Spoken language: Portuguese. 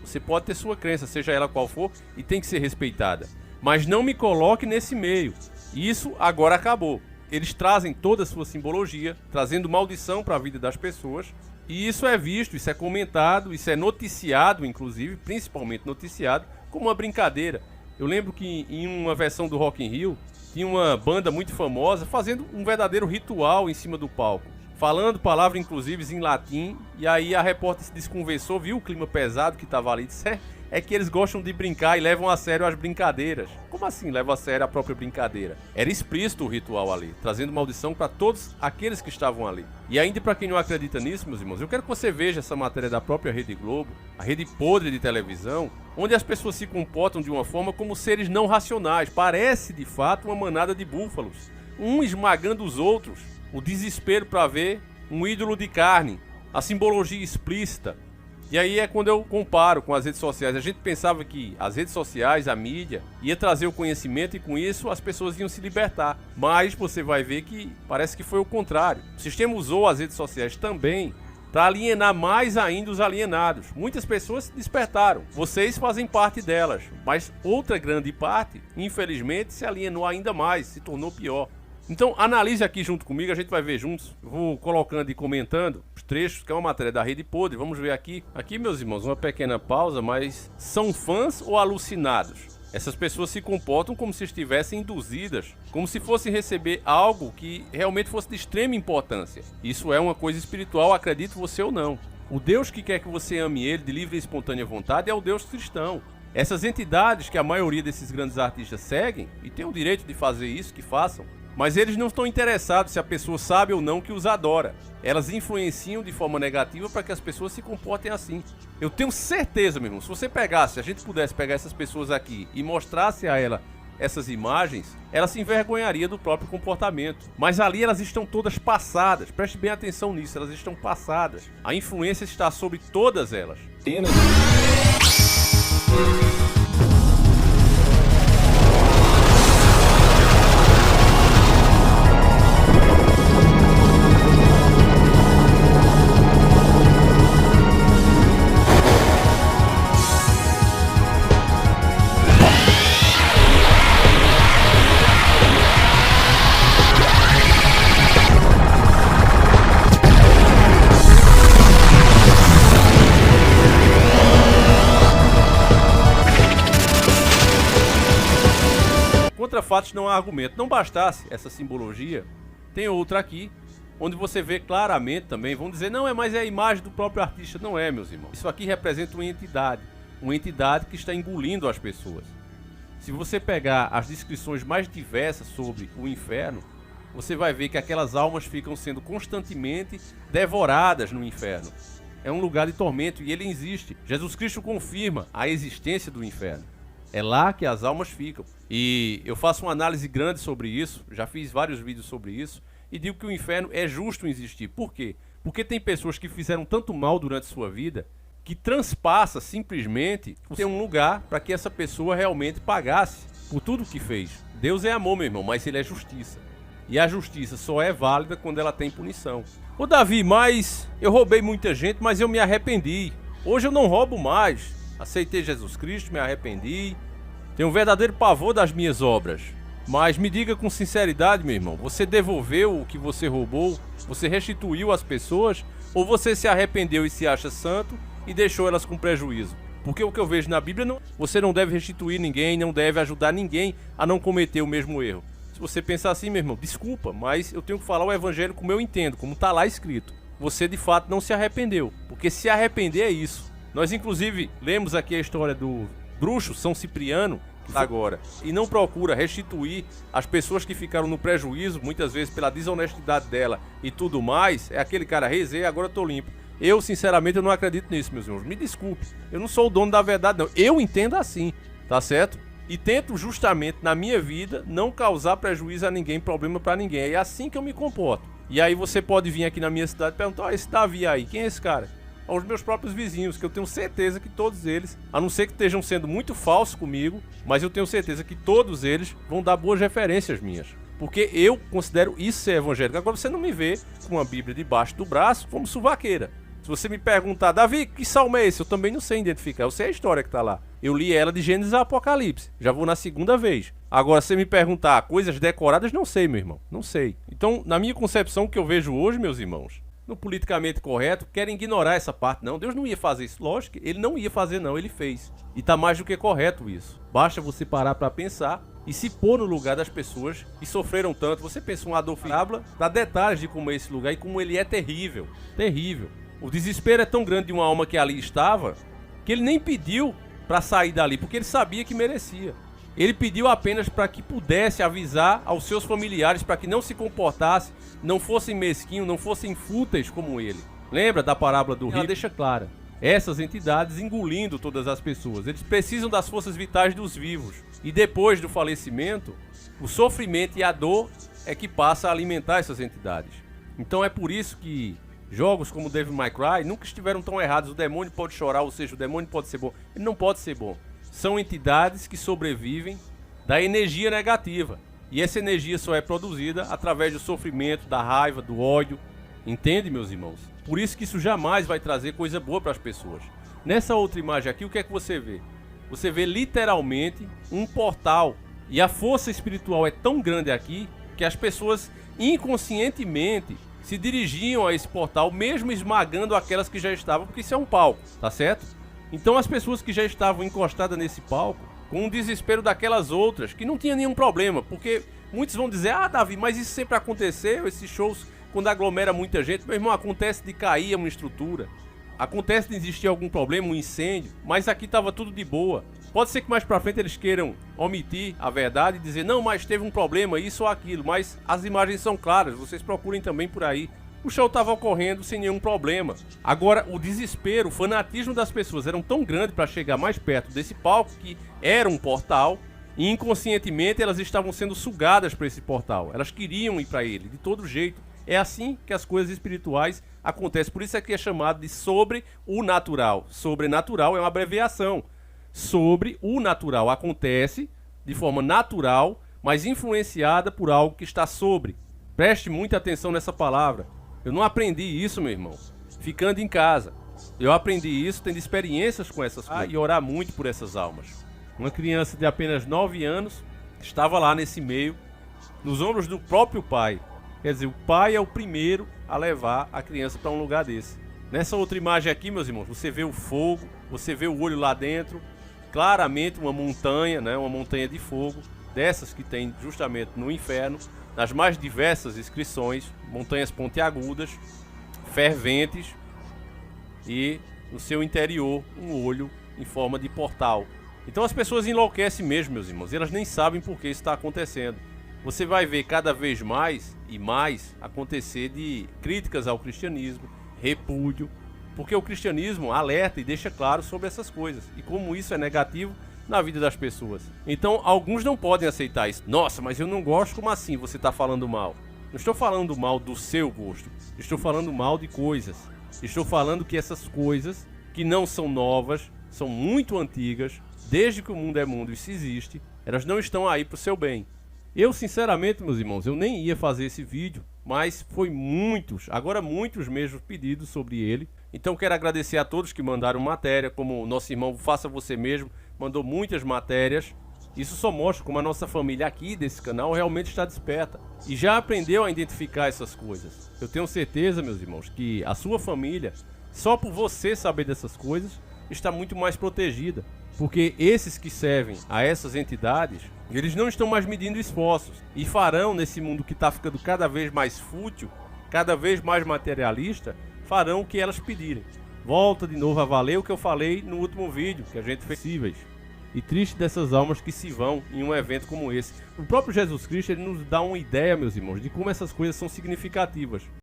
Você pode ter sua crença, seja ela qual for, e tem que ser respeitada. Mas não me coloque nesse meio. Isso agora acabou. Eles trazem toda a sua simbologia, trazendo maldição para a vida das pessoas. E isso é visto, isso é comentado, isso é noticiado, inclusive, principalmente noticiado, como uma brincadeira. Eu lembro que em uma versão do Rock in Rio, tinha uma banda muito famosa fazendo um verdadeiro ritual em cima do palco. Falando palavras, inclusive, em latim. E aí a repórter se desconversou, viu o clima pesado que estava ali. Disse, é que eles gostam de brincar e levam a sério as brincadeiras. Como assim levam a sério a própria brincadeira? Era explícito o ritual ali, trazendo maldição para todos aqueles que estavam ali. E ainda para quem não acredita nisso, meus irmãos, eu quero que você veja essa matéria da própria Rede Globo, a rede podre de televisão, onde as pessoas se comportam de uma forma como seres não racionais. Parece, de fato, uma manada de búfalos, um esmagando os outros. O desespero para ver um ídolo de carne, a simbologia explícita. E aí é quando eu comparo com as redes sociais. A gente pensava que as redes sociais, a mídia, ia trazer o conhecimento e com isso as pessoas iam se libertar. Mas você vai ver que parece que foi o contrário. O sistema usou as redes sociais também para alienar mais ainda os alienados. Muitas pessoas se despertaram. Vocês fazem parte delas. Mas outra grande parte, infelizmente, se alienou ainda mais, se tornou pior. Então analise aqui junto comigo, a gente vai ver juntos. Vou colocando e comentando os trechos, que é uma matéria da Rede Podre. Vamos ver aqui. Aqui, meus irmãos, uma pequena pausa, mas são fãs ou alucinados? Essas pessoas se comportam como se estivessem induzidas, como se fossem receber algo que realmente fosse de extrema importância. Isso é uma coisa espiritual, acredite você ou não. O Deus que quer que você ame ele de livre e espontânea vontade é o Deus cristão. Essas entidades que a maioria desses grandes artistas seguem, e tem o direito de fazer isso, que façam, mas eles não estão interessados se a pessoa sabe ou não que os adora. Elas influenciam de forma negativa para que as pessoas se comportem assim. Eu tenho certeza, meu irmão, se você pegasse, se a gente pudesse pegar essas pessoas aqui e mostrasse a ela essas imagens, ela se envergonharia do próprio comportamento. Mas ali elas estão todas passadas. Preste bem atenção nisso, elas estão passadas. A influência está sobre todas elas. Contra fatos não há argumento. Não bastasse essa simbologia, tem outra aqui, onde você vê claramente também, vão dizer, não, mas é a imagem do próprio artista. Não é, meus irmãos. Isso aqui representa uma entidade que está engolindo as pessoas. Se você pegar as descrições mais diversas sobre o inferno, você vai ver que aquelas almas ficam sendo constantemente devoradas no inferno. É um lugar de tormento e ele existe. Jesus Cristo confirma a existência do inferno. É lá que as almas ficam. E eu faço uma análise grande sobre isso, já fiz vários vídeos sobre isso, e digo que o inferno é justo existir. Por quê? Porque tem pessoas que fizeram tanto mal durante sua vida, que transpassa simplesmente ter um lugar para que essa pessoa realmente pagasse por tudo que fez. Deus é amor, meu irmão, mas ele é justiça. E a justiça só é válida quando ela tem punição. Ô Davi, mas eu roubei muita gente, mas eu me arrependi. Hoje eu não roubo mais. Aceitei Jesus Cristo, me arrependi. Tenho um verdadeiro pavor das minhas obras. Mas me diga com sinceridade, meu irmão, você devolveu o que você roubou? Você restituiu às pessoas? Ou você se arrependeu e se acha santo e deixou elas com prejuízo? Porque o que eu vejo na Bíblia, você não deve restituir ninguém, não deve ajudar ninguém a não cometer o mesmo erro. Se você pensar assim, meu irmão, desculpa, mas eu tenho que falar o evangelho como eu entendo, como está lá escrito. Você de fato não se arrependeu, porque se arrepender é isso. Nós inclusive lemos aqui a história do bruxo São Cipriano agora, e não procura restituir as pessoas que ficaram no prejuízo, muitas vezes pela desonestidade dela e tudo mais. É aquele cara, rezei, agora eu tô limpo. Eu sinceramente eu não acredito nisso, meus irmãos, me desculpe, eu não sou o dono da verdade não, eu entendo assim, tá certo? E tento justamente na minha vida não causar prejuízo a ninguém, problema pra ninguém, é assim que eu me comporto. E aí você pode vir aqui na minha cidade e perguntar, esse Davi aí, quem é esse cara? Aos meus próprios vizinhos, que eu tenho certeza que todos eles, a não ser que estejam sendo muito falsos comigo, mas eu tenho certeza que todos eles vão dar boas referências minhas. Porque eu considero isso ser evangélico. Agora você não me vê com a Bíblia debaixo do braço como suvaqueira. Se você me perguntar, Davi, que salmo é esse? Eu também não sei identificar. Eu sei a história que tá lá. Eu li ela de Gênesis a Apocalipse. Já vou na segunda vez. Agora, se você me perguntar coisas decoradas, não sei, meu irmão. Não sei. Então, na minha concepção, o que eu vejo hoje, meus irmãos, no politicamente correto, querem ignorar essa parte. Não, Deus não ia fazer isso. Lógico que ele não ia fazer, não. Ele fez. E tá mais do que correto isso. Basta você parar para pensar e se pôr no lugar das pessoas que sofreram tanto. Você pensa um Adolf Hitler, dá detalhes de como é esse lugar e como ele é terrível. Terrível. O desespero é tão grande de uma alma que ali estava, que ele nem pediu para sair dali, porque ele sabia que merecia. Ele pediu apenas para que pudesse avisar aos seus familiares para que não se comportasse, não fossem mesquinhos, não fossem fúteis como ele. Lembra da parábola do rio? Ela deixa clara. Essas entidades engolindo todas as pessoas. Eles precisam das forças vitais dos vivos. E depois do falecimento, o sofrimento e a dor é que passa a alimentar essas entidades. Então é por isso que jogos como Devil May Cry nunca estiveram tão errados. O demônio pode chorar, ou seja, o demônio pode ser bom. Ele não pode ser bom. São entidades que sobrevivem da energia negativa. E essa energia só é produzida através do sofrimento, da raiva, do ódio. Entende, meus irmãos? Por isso que isso jamais vai trazer coisa boa para as pessoas. Nessa outra imagem aqui, o que é que você vê? Você vê literalmente um portal. E a força espiritual é tão grande aqui que as pessoas inconscientemente se dirigiam a esse portal, mesmo esmagando aquelas que já estavam, porque isso é um palco, tá certo? Então as pessoas que já estavam encostadas nesse palco, com o desespero daquelas outras, que não tinha nenhum problema, porque muitos vão dizer, ah, Davi, mas isso sempre aconteceu, esses shows, quando aglomera muita gente, meu irmão, acontece de cair uma estrutura, acontece de existir algum problema, um incêndio, mas aqui estava tudo de boa. Pode ser que mais pra frente eles queiram omitir a verdade e dizer, não, mas teve um problema, isso ou aquilo, mas as imagens são claras, vocês procurem também por aí. O show estava ocorrendo sem nenhum problema. Agora, o desespero, o fanatismo das pessoas eram tão grande para chegar mais perto desse palco, que era um portal, e inconscientemente elas estavam sendo sugadas para esse portal. Elas queriam ir para ele, de todo jeito. É assim que as coisas espirituais acontecem. Por isso é que é chamado de sobre o natural. Sobrenatural é uma abreviação. Sobre o natural. Acontece de forma natural, mas influenciada por algo que está sobre. Preste muita atenção nessa palavra. Eu não aprendi isso, meu irmão, ficando em casa. Eu aprendi isso tendo experiências com essas coisas e orar muito por essas almas. Uma criança de apenas 9 anos estava lá nesse meio, nos ombros do próprio pai. Quer dizer, o pai é o primeiro a levar a criança para um lugar desse. Nessa outra imagem aqui, meus irmãos, você vê o fogo, você vê o olho lá dentro, claramente uma montanha, né, uma montanha de fogo, dessas que tem justamente no inferno, nas mais diversas inscrições, montanhas pontiagudas, ferventes e no seu interior um olho em forma de portal. Então as pessoas enlouquecem mesmo, meus irmãos, e elas nem sabem por que isso está acontecendo. Você vai ver cada vez mais e mais acontecer de críticas ao cristianismo, repúdio, porque o cristianismo alerta e deixa claro sobre essas coisas e como isso é negativo na vida das pessoas. Então alguns não podem aceitar isso. Nossa, mas eu não gosto, como assim você está falando mal? Não estou falando mal do seu gosto, estou falando mal de coisas. Estou falando que essas coisas, que não são novas, são muito antigas, desde que o mundo é mundo e isso existe, elas não estão aí para o seu bem. Eu sinceramente, meus irmãos, eu nem ia fazer esse vídeo, mas foi muitos, agora muitos mesmo pedidos sobre ele. Então quero agradecer a todos que mandaram matéria, como o nosso irmão Faça Você Mesmo, mandou muitas matérias. Isso só mostra como a nossa família aqui desse canal realmente está desperta e já aprendeu a identificar essas coisas. Eu tenho certeza, meus irmãos, que a sua família, só por você saber dessas coisas, está muito mais protegida. Porque esses que servem a essas entidades, eles não estão mais medindo esforços e farão nesse mundo que está ficando cada vez mais fútil, cada vez mais materialista, farão o que elas pedirem. Volta de novo a valer o que eu falei no último vídeo, que a gente fez possíveis. E triste dessas almas que se vão em um evento como esse. O próprio Jesus Cristo ele nos dá uma ideia, meus irmãos, de como essas coisas são significativas.